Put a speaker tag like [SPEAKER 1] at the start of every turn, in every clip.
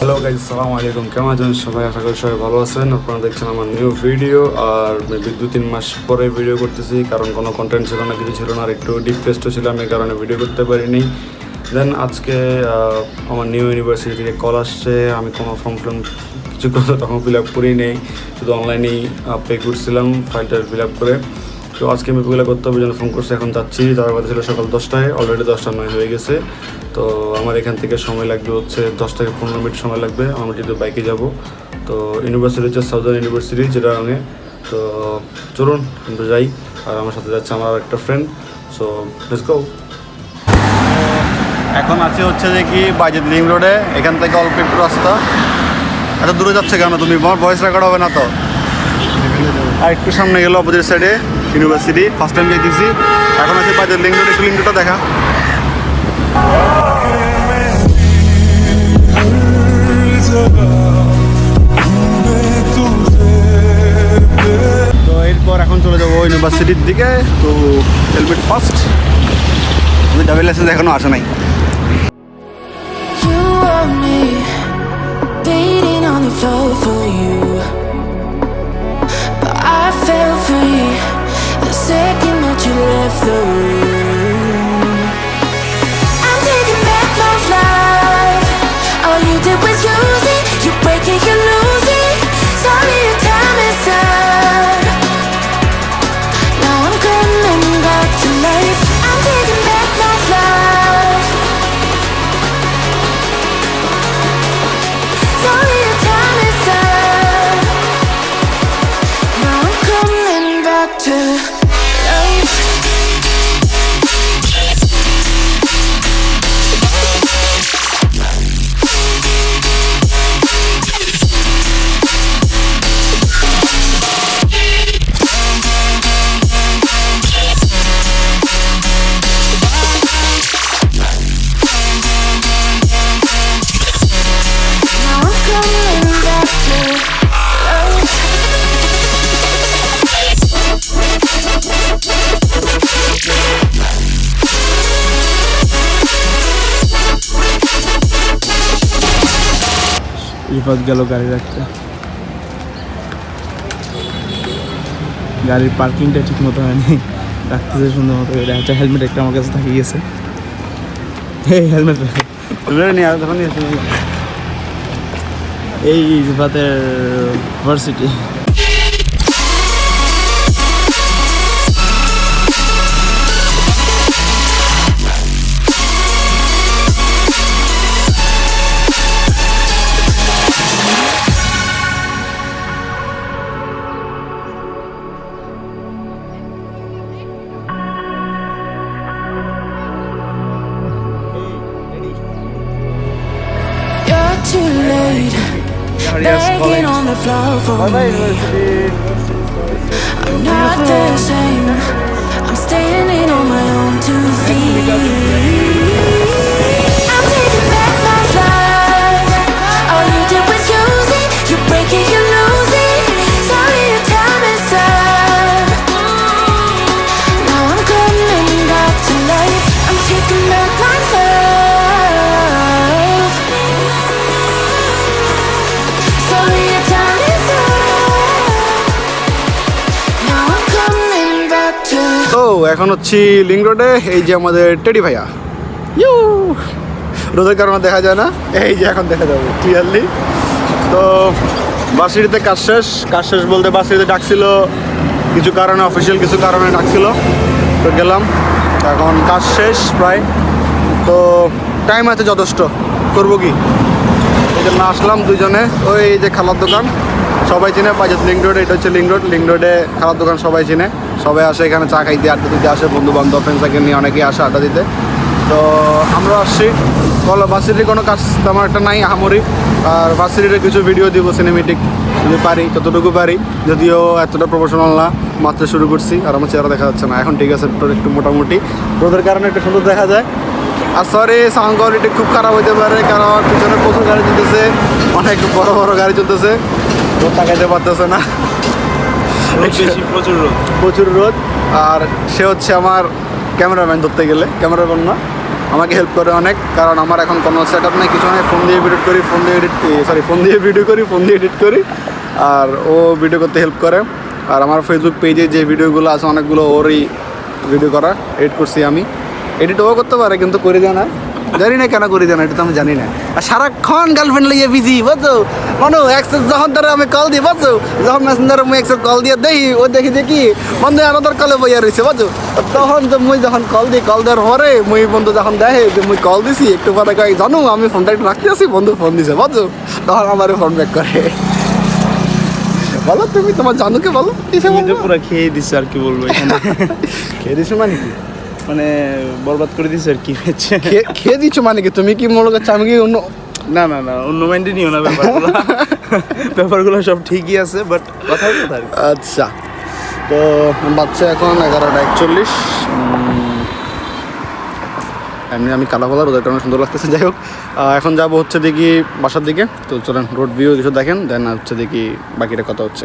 [SPEAKER 1] Hello guys, আসসালামু আলাইকুম। কেমন আছেন সবাই? আশা করি সবাই ভালো আছেন। আপনারা দেখছেন আমার নিউ ভিডিও। আর মেবি 2-3 মাস পরে ভিডিও করতেছি, কারণ কোনো কন্টেন্ট ছিল না, কিছু ছিল না, আর একটু ডিপ্রেসডও ছিলাম, এই কারণে ভিডিও করতে পারিনি। দেন আজকে আমার নিউ ইউনিভার্সিটি থেকে কল আসছে। আমি কোনো ফর্ম কিছু কথা তখন ফিল আপ করি নেই, শুধু অনলাইনেই পে করছিলাম ফাইলটা ফিল আপ করে। তো আজকে আমি ওগুলো করতে হবে, জন্য ফোন করছি। এখন যাচ্ছি, যাওয়ার কথা ছিল সকাল 10টায়, অলরেডি 10:09 হয়ে গেছে। তো আমার এখান থেকে সময় লাগবে হচ্ছে 10 থেকে 15 মিনিট সময় লাগবে। আমরা যেহেতু বাইকে যাব, তো ইউনিভার্সিটি হচ্ছে সাউদার্ন ইউনিভার্সিটি চিটাগাংয়ে। তো চলুন আমরা যাই। আর আমার সাথে যাচ্ছে আমার একটা ফ্রেন্ড। So let's go. এখন আছি হচ্ছে যে কি বাইজেদ লিং রোডে। এখান থেকে অল্প একটু রাস্তা। এত দূরে যাচ্ছে কেন তুমি? আমার ভয়েস রেকর্ড হবে না তো? আর একটু সামনে গেলো অপোজিট সাইডে ইউনিভার্সিটি। ফার্স্ট টাইম যাইতেছি। এখন আছে বাইজেদ লিং রোড। একটু লিং রোডটা দেখা। তো এরপর এখন চলে যাবো ইউনিভার্সিটির দিকে। তো হেলমেট ফার্স্ট। ড্রাইভিং লাইসেন্স এখনো আসে নাই। বিপদ গেল গাড়ি রাখতে। গাড়ির পার্কিংটা ঠিক মতো হয়নি, রাখতেছে সুন্দর মতো। এটা হচ্ছে হেলমেট একটা আমার কাছে থাকে গেছে। হেলমেট এই বিপদের varsity.
[SPEAKER 2] Too late, begging on the floor for me. I'm not the same. I'm standing on my own 2 feet. I'm taking back my life. All you did was use it. You break it, you lose it. Sorry, your time is up. Now I'm coming back to life. I'm taking back my love.
[SPEAKER 1] তো এখন হচ্ছি link রোডে। এই যে আমাদের teddy ভাইয়া, রোদের কারণে দেখা যায় না, এই যে এখন দেখা যাবে ক্লিয়ারলি। তো বাসিটিতে কাজ শেষ বলতে বাসিটিতে ডাকছিল কিছু কারণে, অফিসিয়াল কিছু কারণে ডাকছিল। তো গেলাম, এখন কাজ শেষ প্রায়। তো টাইম আছে যথেষ্ট, করবো কি, এই জন্য আসলাম দুজনে। ওই যে খালার দোকান সবাই চিনে, বাইজেদ লিং রোড। এটা হচ্ছে লিং রোডে খালার দোকান সবাই চিনে। সবাই আসে এখানে চা খাইতে, আড্ডা দিতে আসে, বন্ধু বান্ধব ফ্রেন্ড সার্কেল নিয়ে অনেকেই আসে আড্ডা দিতে। তো আমরা আসছি। ভার্সিটির কোনো কাজ তেমন একটা নাই আহামরি। আর ভার্সিটির কিছু ভিডিও দিব সিনেমেটিক, যদি পারি ততটুকু পারি, যদিও এতটা প্রফেশনাল না, মাত্র শুরু করছি। আর আমার চেহারা দেখা যাচ্ছে না এখন, ঠিক আছে, একটু মোটামুটি রোদের কারণে একটু সুন্দর দেখা যায়। আর সরি, সাউন্ড কোয়ালিটি খুব খারাপ হতে পারে, কারণ পিছনে প্রচুর গাড়ি চলতেছে, অনেক বড় বড় গাড়ি চলতেছে, রোদ তাকাইতে পারতেছে না, প্রচুর রোদ। আর সে হচ্ছে আমার ক্যামেরাম্যান, ধরতে গেলে ক্যামেরাম্যান না, আমাকে হেল্প করে অনেক, কারণ আমার এখন কোনো সেট আপ নেই, কিছু নেই, ফোন দিয়ে ভিডিও করি, ফোন দিয়ে এডিট করি, আর ও ভিডিও করতে হেল্প করে। আর আমার ফেসবুক পেজে যে ভিডিওগুলো আছে অনেকগুলো ওরই ভিডিও করা, এডিট করছি আমি, এডিট ও করতে পারে কিন্তু করে দেয় না, জানি না কেন করে দেয় না, এটা তো আমি জানি না। আর সারাক্ষণ গার্লফ্রেন্ড লইয়ে বিজি, বুঝছো মানু, এক্সেস যখন তারা আমি কল দিই, বুঝছো যখন মেসেঞ্জারে মুই এক্সেস কল দিয়ে দেখি, ও দেখি দেখি বন্ধু আনাদার কলে বইয়া রয়েছে, বুঝছো তখন তো মুই যখন কল দিই, কল দেওয়ার পরে মুই বন্ধু যখন দেখে যে মুই কল দিছি, একটু পরে কয় জানো আমি ফোনটা একটু রাখতে আসি, বন্ধু ফোন দিছে, বুঝছো তখন আমার ফোন ব্যাক করে। বলো তুমি তোমার জানুকে বলো,
[SPEAKER 3] তুমি তো পুরো খেয়ে দিছো, আর কি বলবো এখানে।
[SPEAKER 1] খেয়ে দিছো মানে কি,
[SPEAKER 3] মানে বরবাদ করে দিছো আর কি।
[SPEAKER 1] খেয়ে দিচ্ছ মানে কি, তুমি কি মনে করছো আমি কি অন্য,
[SPEAKER 3] না না না, অন্য মাইন্ডে নিও না ব্যাপারগুলো। ব্যাপারগুলো সব ঠিকই আছে, বাট কথা কথা।
[SPEAKER 1] আচ্ছা, তো বাচ্চা এখন 11:41। এমনি আমি কালা বলার ওদের কারণে সুন্দর লাগতেছে, যাই হোক এখন যাবো হচ্ছে দেখি বাসার দিকে। তো চলেন রোড ভিউ কিছু দেখেন, দেন হচ্ছে দেখি বাকিটা কথা হচ্ছে।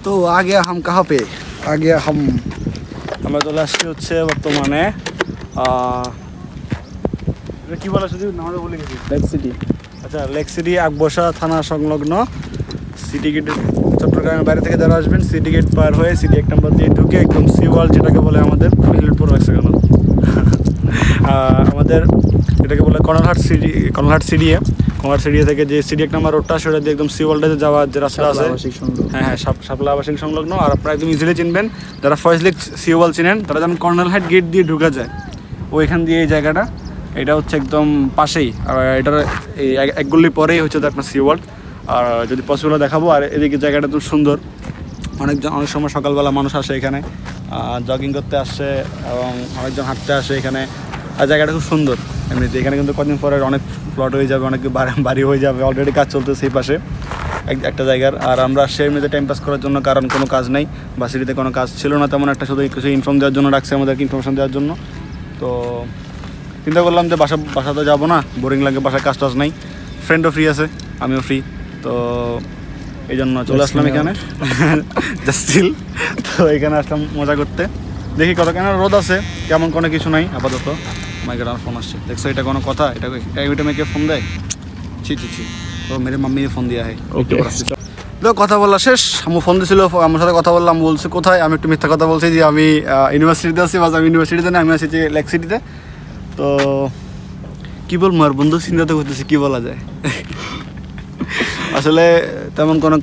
[SPEAKER 1] তো আগে হাম কাহা পে আগে হাম আমরা চলে আসছি হচ্ছে বর্তমানে এটা কি বলা শুধু নামটা বলে গেছি
[SPEAKER 3] লেক সিটি।
[SPEAKER 1] আচ্ছা লেক সিটি আকবসা থানা সংলগ্ন সিটি গেটের চট্টগ্রামের বাইরে থেকে যারা আসবেন সিটি গেট পার হয়ে সিটি 1 নম্বর দিয়ে ঢুকে একদম সি ওয়াল যেটাকে বলে আমাদের হিলের পর রাখছে কেন আমাদের এটাকে বলে কর্নারহাট সিডিএ থেকে যে সিডি 1 নম্বর রোডটা সেটা দিয়ে একদম সি ওয়ালটাতে যাওয়ার যে রাস্তা আছে হ্যাঁ শাপলা আবাসিক সংলগ্ন। আর আপনারা একদম ইজিলি চিনবেন যারা ফয়েজ লেক সি ওয়াল চিনেন তারা যেমন কর্নারহাট গেট দিয়ে ঢুকা যায় ওইখান দিয়ে এই জায়গাটা এটা হচ্ছে একদম পাশেই। আর এটার এই এক গলি পরেই হচ্ছে আপনার সি ওয়ার্ল্ড। আর যদি পসিবল দেখাবো। আর এদিকে জায়গাটা খুব সুন্দর, অনেক সময় সকালবেলা মানুষ আসে এখানে জগিং করতে আসে এবং অনেকজন হাঁটতে আসে এখানে। আর জায়গাটা খুব সুন্দর এমনিতে। এখানে কিন্তু কদিন পরে অনেক প্লট হয়ে যাবে, অনেক বাড়ি হয়ে যাবে, অলরেডি কাজ চলতেছে এই পাশে একটা জায়গার। আর আমরা আসছি এমনিতে টাইম পাস করার জন্য, কারণ কোনো কাজ নেই বা সিটিতে কোনো কাজ ছিল না তেমন একটা, শুধু কিছু ইনফর্ম দেওয়ার জন্য রাখছে আমাদেরকে, ইনফরমেশন দেওয়ার জন্য। তো চিন্তা করলাম যে বাসা তো যাবো না, বোরিং লাগে, বাসায় কাজ টাজ নাই, ফ্রেন্ডও ফ্রি আছে, আমিও ফ্রি, তো এই জন্য চলে আসলাম এখানে জাস্ট চিল। তো এখানে আসলাম মজা করতে, দেখি কত কেন রোদ আছে, কেমন কোনো কিছু নাই আপাতত। মাইকের আমার ফোন আসছে, দেখছো এটা কোনো কথা? এটা মেয়েকে ফোন দেয়, ছি তো মেরে মাম্মি ফোন দিয়া হয়। ওকে তো কথা বলা শেষ, আমি ফোন দিয়েছিল, আমার সাথে কথা বললাম, বলছে কোথায়, আমি একটু মিথ্যা কথা বলছি যে আমি ইউনিভার্সিটিতে আছি, বাস আমি ইউনিভার্সিটিতে না, আমি আছি যে লেক সিটিতে। তো কী বলবো আর বন্ধু, চিন্তা তো করতেছি কী বলা যায়। আসলে তেমন কোনো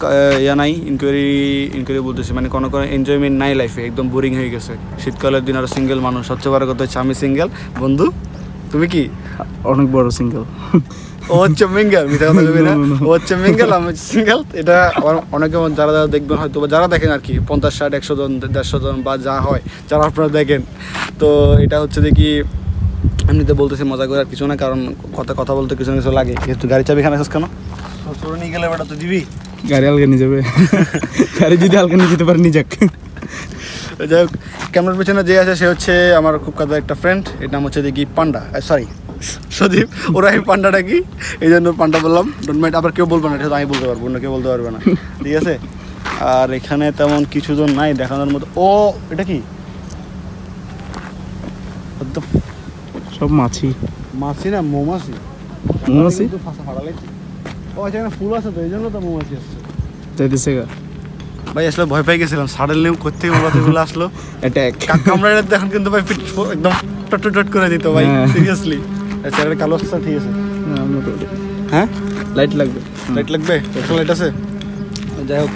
[SPEAKER 1] ইয়া নাই, ইনকোয়ারি বলতেছি, মানে কোনো এনজয়মেন্ট নাই লাইফে, একদম বোরিং হয়ে গেছে। শীতকালের দিন আরও সিঙ্গেল মানুষ, সবচেয়ে বড় কথা হচ্ছে আমি সিঙ্গেল। বন্ধু তুমি কি?
[SPEAKER 3] অনেক বড় সিঙ্গেল।
[SPEAKER 1] ও হচ্ছে মিঙ্গেল, মিথ্যা কথা কবি না, ও হচ্ছে মিঙ্গেল, আমি সিঙ্গেল। এটা আবার অনেকে যারা দেখবেন হয়তো, বা যারা দেখেন আর কি, 50, 60, 100 জন, 150 জন বা যা হয়, যারা আপনারা দেখেন, তো এটা হচ্ছে দেখি এমনিতে বলতেছি মজা করে আর কিছু না, কারণ কথা বলতে কিছু না কিছু লাগে। যেহেতু গাড়ি চাবি এখানে আছিস কেন? চোরে নিয়ে গেলে বেটা তো দিবি,
[SPEAKER 3] গাড়ি হালকা নিয়ে যাবে, গাড়ি যদি হালকা নিয়ে যেতে পারে নিয়ে যাক।
[SPEAKER 1] যাই হোক, ক্যামেরার পিছনে যে আছে সে হচ্ছে আমার খুব কাছে একটা ফ্রেন্ড, এর নাম হচ্ছে দেখি পান্ডা, সরি সদীপ, ওরা আমি পান্ডাটা কি এই জন্য পান্ডা বললাম, ডোন্ট মাইন্ড। আবার কেউ বলবে না, এটা আমি বলতে পারবো না, কেউ বলতে পারবে না, ঠিক আছে? আর এখানে তেমন কিছু জন নাই দেখানোর মতো। ও এটা কি?
[SPEAKER 3] সব মাছি
[SPEAKER 1] না, মৌমাছি। ও আচ্ছা, এখানে ফুল আছে তো, এই জন্য তো মৌমাছি আসছে।
[SPEAKER 3] যাইতেছে গা
[SPEAKER 1] ভাই আসলে ভয় পেয়ে গেছিলাম, সাডেনলি কোথেকে মৌমাছিগুলো আসলো,
[SPEAKER 3] অ্যাটাক।
[SPEAKER 1] কামড়া দেখুন কিন্তু ভাই একদম টট করে দিত ভাই, সিরিয়াসলি। আচ্ছা এটা কালো আসছে, ঠিক আছে। হ্যাঁ
[SPEAKER 3] লাইট লাগবে,
[SPEAKER 1] লাইট আছে। যাই হোক,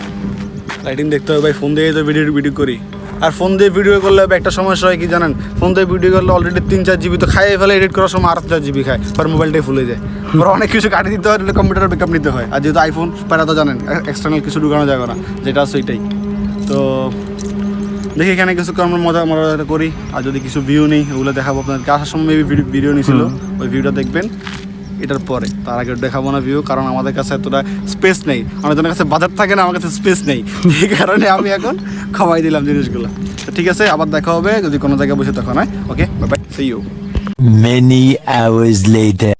[SPEAKER 1] লাইটিং দেখতে হবে ভাই, ফোন দিয়ে তো ভিডিও করি। আর ফোন দিয়ে ভিডিও করলে একটা সমস্যা হয় কি জানেন, ফোন দিয়ে ভিডিও করলে অলরেডি 3-4 জিবি তো খাইয়ে ফেলে, এডিট করার সময় 4 জিবি খায়, পর মোবাইলটাই ফুলে যায়, পর অনেক কিছু কাটিয়ে দিতে হয়, কম্পিউটার ব্যাকআপ নিতে হয়। আর যেহেতু আইফোন প্যারা তো জানেন, এক্সটার্নাল কিছু ঢুকানো যাবে না, যেটা আছে ওইটাই। তো দেখি এখানে কিছু আমরা মজা করি, আর যদি কিছু ভিউ নেই ওগুলো দেখাবো আপনাদেরকে। আসার সময় ভিডিও নিয়েছিল, ওই ভিডিওটা দেখবেন এটার পরে। তার আগে দেখাবো না ভিউ, কারণ আমাদের কাছে এতটা স্পেস নেই, অনেকজনের কাছে বাজার থাকে না, আমার কাছে স্পেস নেই, এই কারণে আমি এখন কমাই দিলাম জিনিসগুলো। তো ঠিক আছে, আবার দেখা হবে যদি কোনো জায়গায় বসে, তখন হয়। Okay, bye bye, see you.
[SPEAKER 4] Many hours later.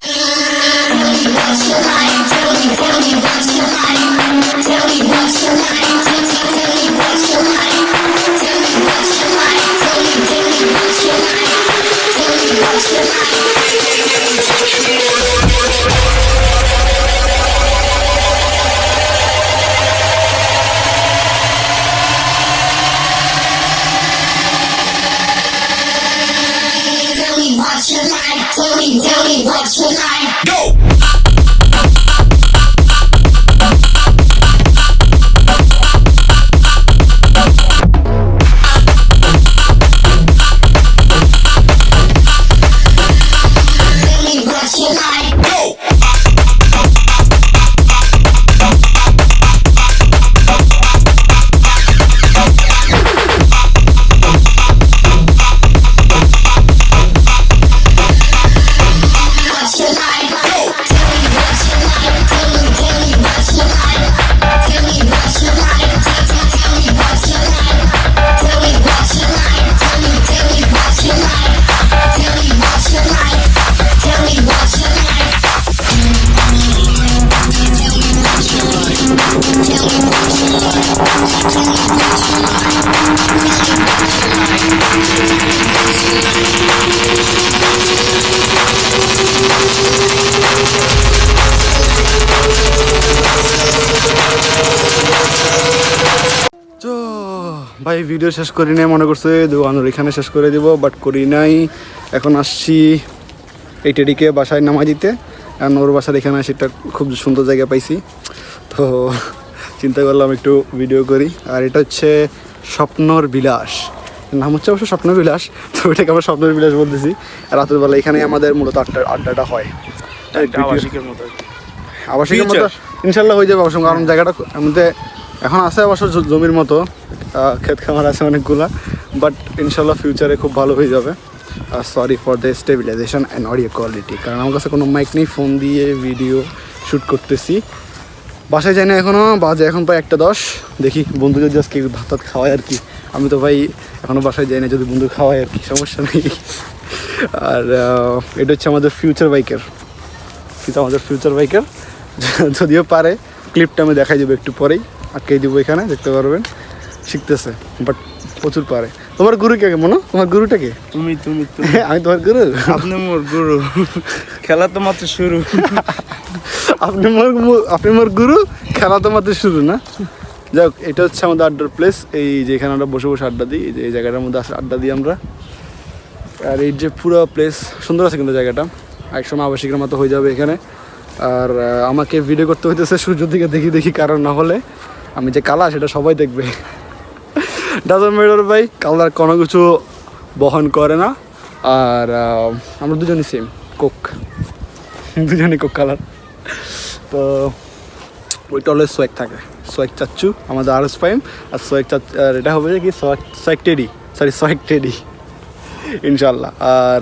[SPEAKER 2] Tell me what you like. Go! Go!
[SPEAKER 1] তো ভাই ভিডিও শেষ করি নাই, মনে করছে দোকানের এখানে শেষ করে দিব, বাট করি নাই। এখন আসছি এই টেডিকে বাসায় নামা দিতে, কারণ ওর বাসার এখানে আসি একটা খুব সুন্দর জায়গা পাইছি, তো চিন্তা করলাম একটু ভিডিও করি। আর এটা হচ্ছে স্বপ্নর বিলাস, নাম হচ্ছে অবশ্য স্বপ্নর বিলাস, তো এটাকে আমরা স্বপ্নর বিলাস বলতেছি। রাতের বেলা এখানে আমাদের মূলত আড্ডাটা হয়,
[SPEAKER 3] আবাসিকের মতো আর কি।
[SPEAKER 1] আবাসিকের মতো ইনশাল্লাহ হয়ে যাবে অবশ্য, কারণ জায়গাটা মধ্যে এখন আছে অবশ্য জমির মতো, ক্ষেত খামার আছে অনেকগুলা, বাট ইনশাল্লাহ ফিউচারে খুব ভালো হয়ে যাবে। Sorry for the stabilisation and audio quality, কারণ আমার কাছে কোনো মাইক নেই, ফোন দিয়ে ভিডিও শ্যুট করতেছি। বাসায় যাই না এখনও, বাজে এখন প্রায় 1:10। দেখি বন্ধু যদি আজকে ভাত টাত খাওয়ায় আর কি। আমি তো ভাই এখনও বাসায় যাই না, যদি বন্ধু খাওয়ায় আর কি, সমস্যা নেই। আর এটা হচ্ছে আমাদের ফিউচার বাইকের, যদিও পারে ক্লিপটা আমি দেখাই দেবো একটু পরেই, আটকে দিব এখানে, দেখতে পারবেন। শিখতেছে বাট প্রচুর পারে। তোমার গুরু কে মনে? তোমার গুরুটাকে
[SPEAKER 3] তুমি
[SPEAKER 1] আমি তোমার গুরু?
[SPEAKER 3] আপনি মোর গুরু, খেলা তো মাত্র শুরু।
[SPEAKER 1] আপনি মোর গুরু, খেলা তো মাত্র শুরু না? যাই হোক, এটা হচ্ছে আমাদের আড্ডার প্লেস। এই যেখানে আমরা বসে বসে আড্ডা দিই, এই জায়গাটার মধ্যে আড্ডা দিই আমরা। আর এই যে পুরো প্লেস সুন্দর আছে কিন্তু জায়গাটা, একসময় আবাসিকের মতো হয়ে যাবে এখানে। আর আমাকে ভিডিও করতে হইতেছে সূর্যের দিকে দেখি, কারণ না হলে আমি যে কালা সেটা সবাই দেখবে। ডাজন্ট ম্যাটার ভাই, কালার কোনো কিছু বহন করে না। আর আমরা দুজনই সেম দুজনই কোক কালার, তো ওইটা হলে সোয়েক থাকে। সোয়েক চাচ্ছু আমাদের RS ফাইম, আর আর এটা হবে কি সোয়েক টেডি ইনশাল্লাহ। আর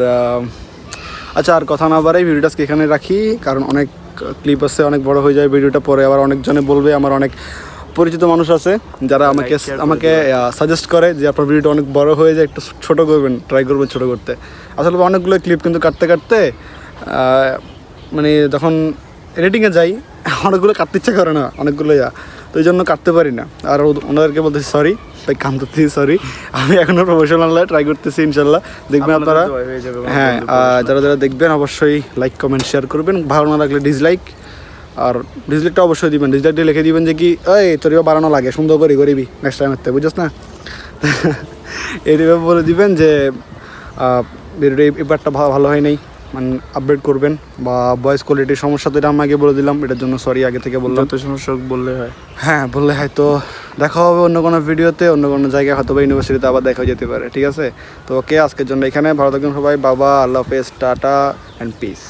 [SPEAKER 1] আচ্ছা, আর কথা না বাড়াই, ভিডিওটা এখানে রাখি, কারণ অনেক ক্লিপ আছে, অনেক বড় হয়ে যায় ভিডিওটা। পরে আবার অনেকজনে বলবে, আমার অনেক পরিচিত মানুষ আছে যারা আমাকে সাজেস্ট করে যে আপনার ভিডিওটা অনেক বড় হয়ে যায়, একটু ছোটো করবেন, ট্রাই করবেন ছোটো করতে। আসলে অনেকগুলো ক্লিপ কিন্তু কাটতে মানে যখন এডিটিংয়ে যাই অনেকগুলো কাটতে ইচ্ছা করে না, অনেকগুলো তো এই জন্য কাটতে পারি না। আর ওনাদেরকে বলতেছি সরি, তাই কাম করতেছি সরি। আমি এখনও প্রফেশনাল ট্রাই করতেছি, ইনশাল্লাহ দেখবেন আপনারা। হ্যাঁ, যারা দেখবেন অবশ্যই লাইক কমেন্ট শেয়ার করবেন, ভালো না লাগলে ডিসলাইক, আর ডিসলাইকটা অবশ্যই দিবেন। ডিসলাইকটা লিখে দিবেন যে কি এই তোরও বাড়ানো লাগে, সুন্দর করে করিবি নেক্সট টাইম হতে, বুঝছ না? এইভাবে বলে দিবেন যে ভিডিওটা এবারটা ভালো হয় নাই, মানে আপডেট করবেন, বা ভয়েস কোয়ালিটির সমস্যা, তো এটা আমাকে বলে দিলাম, এটার জন্য সরি আগে থেকে বললাম।
[SPEAKER 3] যত সমস্যা বললে হয়,
[SPEAKER 1] হ্যাঁ বললে হয়। তো দেখা হবে অন্য কোনো ভিডিওতে, অন্য কোনো জায়গায়, হয়তো বা ইউনিভার্সিটিতে আবার দেখা যেতে পারে, ঠিক আছে? তো ওকে, আজকের জন্য এখানে, ভালো থাকবেন সবাই, বাবা, আল্লাহ হাফেজ, টাটা অ্যান্ড পিস।